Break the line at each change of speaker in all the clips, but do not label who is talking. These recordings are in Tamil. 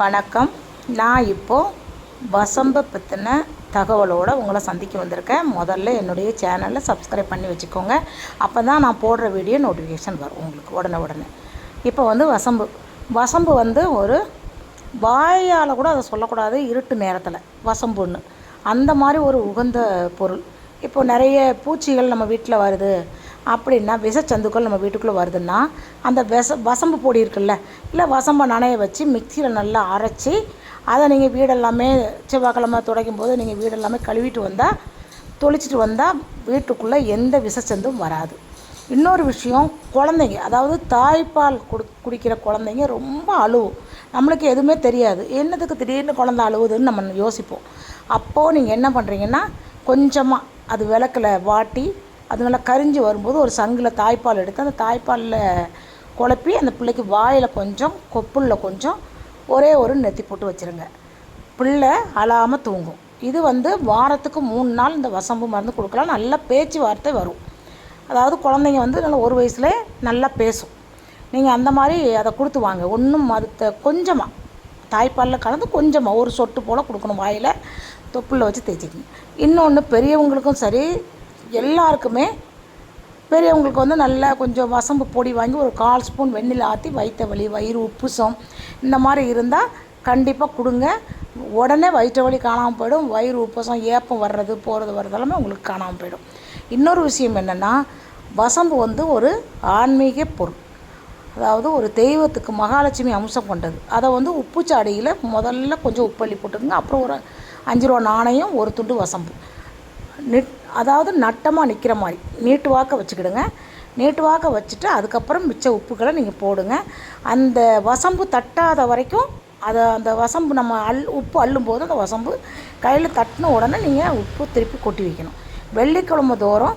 வணக்கம். நான் இப்போது வசம்பை பற்றின தகவலோடு உங்களை சந்திக்க வந்திருக்கேன். முதல்ல என்னுடைய சேனலை சப்ஸ்கிரைப் பண்ணி வச்சுக்கோங்க. அப்போ தான் நான் போடுற வீடியோ நோட்டிஃபிகேஷன் வரும் உங்களுக்கு உடனே. இப்போ வசம்பு ஒரு வாயால் கூட அதை சொல்லக்கூடாது. இருட்டு நேரத்தில் வசம்புன்னு அந்த மாதிரி ஒரு உகந்த பொருள். இப்போ நிறைய பூச்சிகள் நம்ம வீட்டில் வருது அப்படின்னா, விஷச்சந்துக்கள் நம்ம வீட்டுக்குள்ளே வருதுன்னா, அந்த வசம்பு பொடி இருக்குல்ல, இல்லை வசம்பை நனைய வச்சு மிக்சியில் நல்லா அரைச்சி அதை நீங்கள் வீடெல்லாமே செவ்வாய்க்கிழமை துடைக்கும் போது நீங்கள் வீடெல்லாமே கழுவிட்டு வந்தால், தொளிச்சிட்டு வந்தால் வீட்டுக்குள்ளே எந்த விஷச்சந்தும் வராது. இன்னொரு விஷயம், குழந்தைங்க, அதாவது தாய்ப்பால் குடிக்கிற குழந்தைங்க ரொம்ப அழுவும். நம்மளுக்கு எதுவுமே தெரியாது, என்னதுக்கு திடீர்னு குழந்தை அழுவுதுன்னு நம்ம யோசிப்போம். அப்போது நீங்கள் என்ன பண்ணுறீங்கன்னா, கொஞ்சமாக அது விளக்கில் வாட்டி அது நல்லா கரிஞ்சு வரும்போது ஒரு சங்கில் தாய்ப்பால் எடுத்து அந்த தாய்ப்பாலில் குழப்பி அந்த பிள்ளைக்கு வாயில் கொஞ்சம் கொப்புளில் கொஞ்சம் ஒரே ஒரு நெத்தி போட்டு வச்சுருங்க. பிள்ளை அழாமல் தூங்கும். இது வாரத்துக்கு 3 நாள் இந்த வசம்பு மருந்து கொடுக்கலாம். நல்லா பேச்சு வார்த்தை வரும். அதாவது குழந்தைங்க நல்லா 1 வயசுலே நல்லா பேசும். நீங்கள் அந்த மாதிரி அதை கொடுத்து வாங்க. ஒன்றும் மருத்த கொஞ்சமாக தாய்ப்பாலில் கலந்து கொஞ்சமாக ஒரு சொட்டு போல் கொடுக்கணும். வாயில் தொப்புளில் வச்சு தேய்ச்சிக்கணும். இன்னொன்று, பெரியவங்களுக்கும் சரி எல்லாருக்குமே, பெரியவங்களுக்கு நல்லா கொஞ்சம் வசம்பு பொடி வாங்கி ஒரு 1/4 ஸ்பூன் வெந்நில ஆற்றி வயிற்று வலி, வயிறு உப்புசம் இந்த மாதிரி இருந்தால் கண்டிப்பாக கொடுங்க. உடனே வயிற்று வலி காணாமல் போயிடும். வயிறு உப்புசம், ஏப்பம் வர்றது போகிறது எல்லாமே உங்களுக்கு காணாமல் போயிடும். இன்னொரு விஷயம் என்னென்னா, வசம்பு ஒரு ஆன்மீக பொருள். அதாவது ஒரு தெய்வத்துக்கு மகாலட்சுமி அம்சம் கொண்டது. அதை உப்புச்சாடியில் முதல்ல கொஞ்சம் உப்பள்ளி போட்டுக்கோங்க. அப்புறம் ஒரு 5 ரூபா நாணயம், ஒரு துண்டு வசம்பு, அதாவது நட்டமாக நிற்கிற மாதிரி நீட்டு வாக்க வச்சுக்கிடுங்க. நீட்டு வாக்க வச்சுட்டு அதுக்கப்புறம் மிச்ச உப்புகளை நீங்கள் போடுங்க. அந்த வசம்பு தட்டாத வரைக்கும் அந்த வசம்பு நம்ம உப்பு அள்ளும்போது அந்த வசம்பு கையில் தட்டின உடனே நீங்கள் உப்பு திருப்பி கொட்டி வைக்கணும். வெள்ளிக்கிழமை தோறும்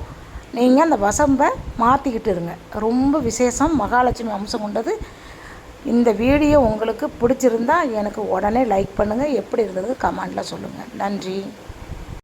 நீங்கள் அந்த வசம்பை மாற்றிக்கிட்டு இருங்க. ரொம்ப விசேஷம், மகாலட்சுமி அம்சம் கொண்டது. இந்த வீடியோ உங்களுக்கு பிடிச்சிருந்தா எனக்கு உடனே லைக் பண்ணுங்கள். எப்படி இருந்தது கமெண்டில் சொல்லுங்கள். நன்றி.